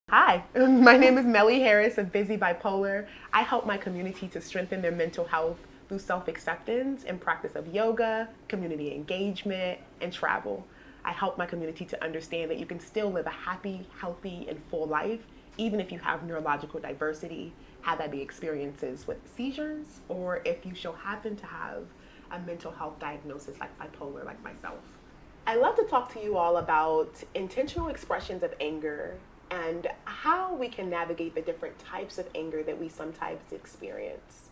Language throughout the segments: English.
Hi, my name is Mellie Harris of BzyBipolar. I help my community to strengthen their mental health through self-acceptance and practice of yoga, community engagement, and travel. I help my community to understand that you can still live a happy, healthy, and full life, even if you have neurological diversity, have that be experiences with seizures, or if you shall happen to have a mental health diagnosis like bipolar, like myself. I love to talk to you all about intentional expressions of anger and how we can navigate the different types of anger that we sometimes experience.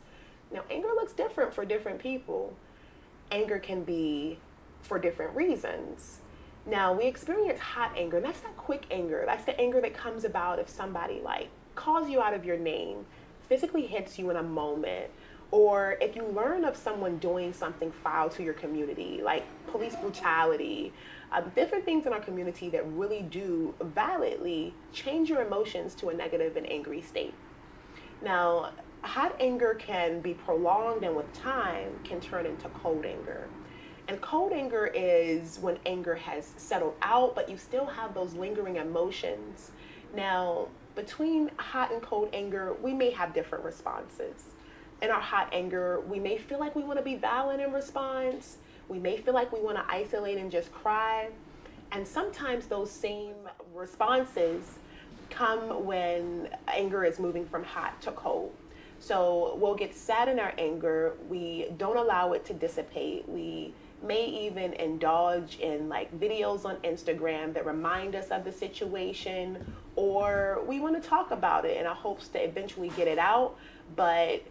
Now, anger looks different for different people. Anger can be for different reasons. Now, we experience hot anger. That's that quick anger. That's the anger that comes about if somebody like calls you out of your name, physically hits you in a moment, or if you learn of someone doing something foul to your community, like police brutality, different things in our community that really do validly change your emotions to a negative and angry state. Now, hot anger can be prolonged and with time can turn into cold anger. And cold anger is when anger has settled out, but you still have those lingering emotions. Now, between hot and cold anger, we may have different responses. In our hot anger, we may feel like we want to be violent in response. We may feel like we want to isolate and just cry. And sometimes those same responses come when anger is moving from hot to cold. So we'll get sad in our anger. We don't allow it to dissipate. We may even indulge in like videos on Instagram that remind us of the situation, or we want to talk about it in our hopes to eventually get it out. But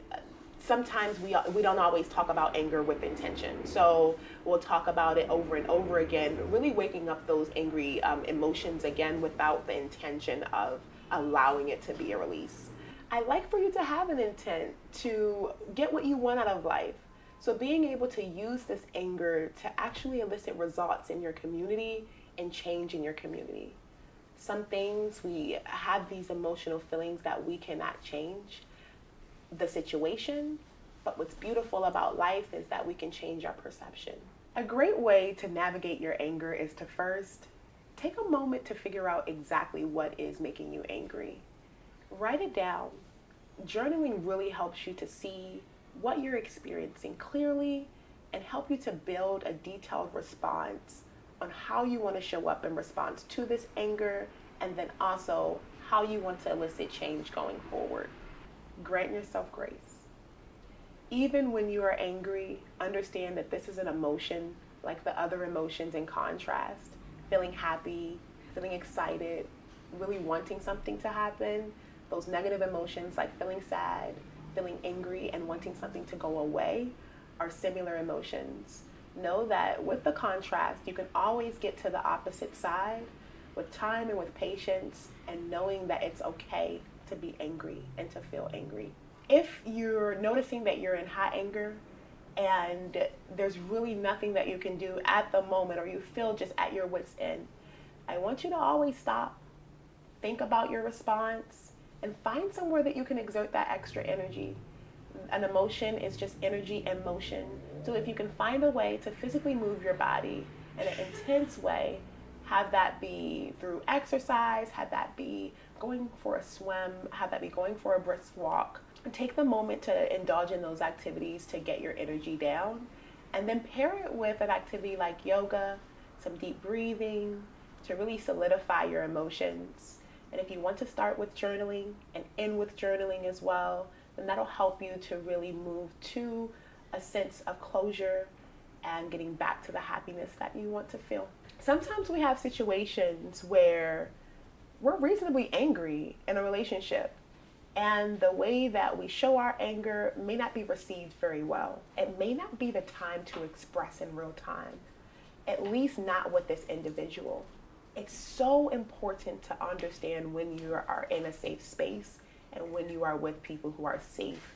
sometimes we don't always talk about anger with intention. So we'll talk about it over and over again, really waking up those angry emotions again without the intention of allowing it to be a release. I like for you to have an intent to get what you want out of life. So being able to use this anger to actually elicit results in your community and change in your community. Some things we have these emotional feelings that we cannot change the situation, but what's beautiful about life is that we can change our perception. A great way to navigate your anger is to first take a moment to figure out exactly what is making you angry. Write it down. Journaling really helps you to see what you're experiencing clearly and help you to build a detailed response on how you want to show up in response to this anger, and then also how you want to elicit change going forward. Grant yourself grace. Even when you are angry, understand that this is an emotion like the other emotions in contrast. Feeling happy, feeling excited, really wanting something to happen. Those negative emotions like feeling sad, feeling angry, and wanting something to go away are similar emotions. Know that with the contrast, you can always get to the opposite side with time and with patience, and knowing that it's okay to be angry and to feel angry. If you're noticing that you're in hot anger and there's really nothing that you can do at the moment, or you feel just at your wit's end, I want you to always stop, think about your response, and find somewhere that you can exert that extra energy. An emotion is just energy and motion. So if you can find a way to physically move your body in an intense way, have that be through exercise, have that be going for a swim, have that be going for a brisk walk. And take the moment to indulge in those activities to get your energy down. And then pair it with an activity like yoga, some deep breathing to really solidify your emotions. And if you want to start with journaling and end with journaling as well, then that'll help you to really move to a sense of closure and getting back to the happiness that you want to feel. Sometimes we have situations where we're reasonably angry in a relationship, and the way that we show our anger may not be received very well. It may not be the time to express in real time, at least not with this individual. It's so important to understand when you are in a safe space and when you are with people who are safe.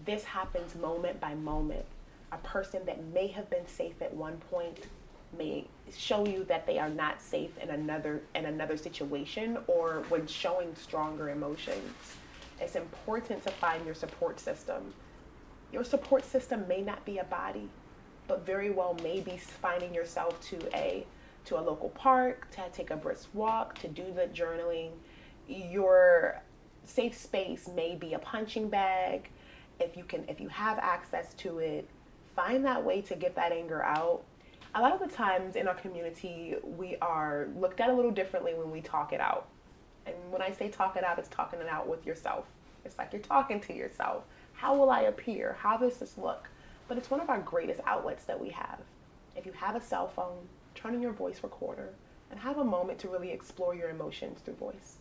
This happens moment by moment. A person that may have been safe at one point may show you that they are not safe in another situation, or when showing stronger emotions. It's important to find your support system. Your support system may not be a body, but very well may be finding yourself to a local park, to take a brisk walk, to do the journaling, your safe space may be a punching bag. If you have access to it, find that way to get that anger out. A lot of the times in our community, we are looked at a little differently when we talk it out. And when I say talk it out, it's talking it out with yourself. It's like you're talking to yourself. How will I appear? How does this look? But it's one of our greatest outlets that we have. If you have a cell phone, turn on your voice recorder and have a moment to really explore your emotions through voice.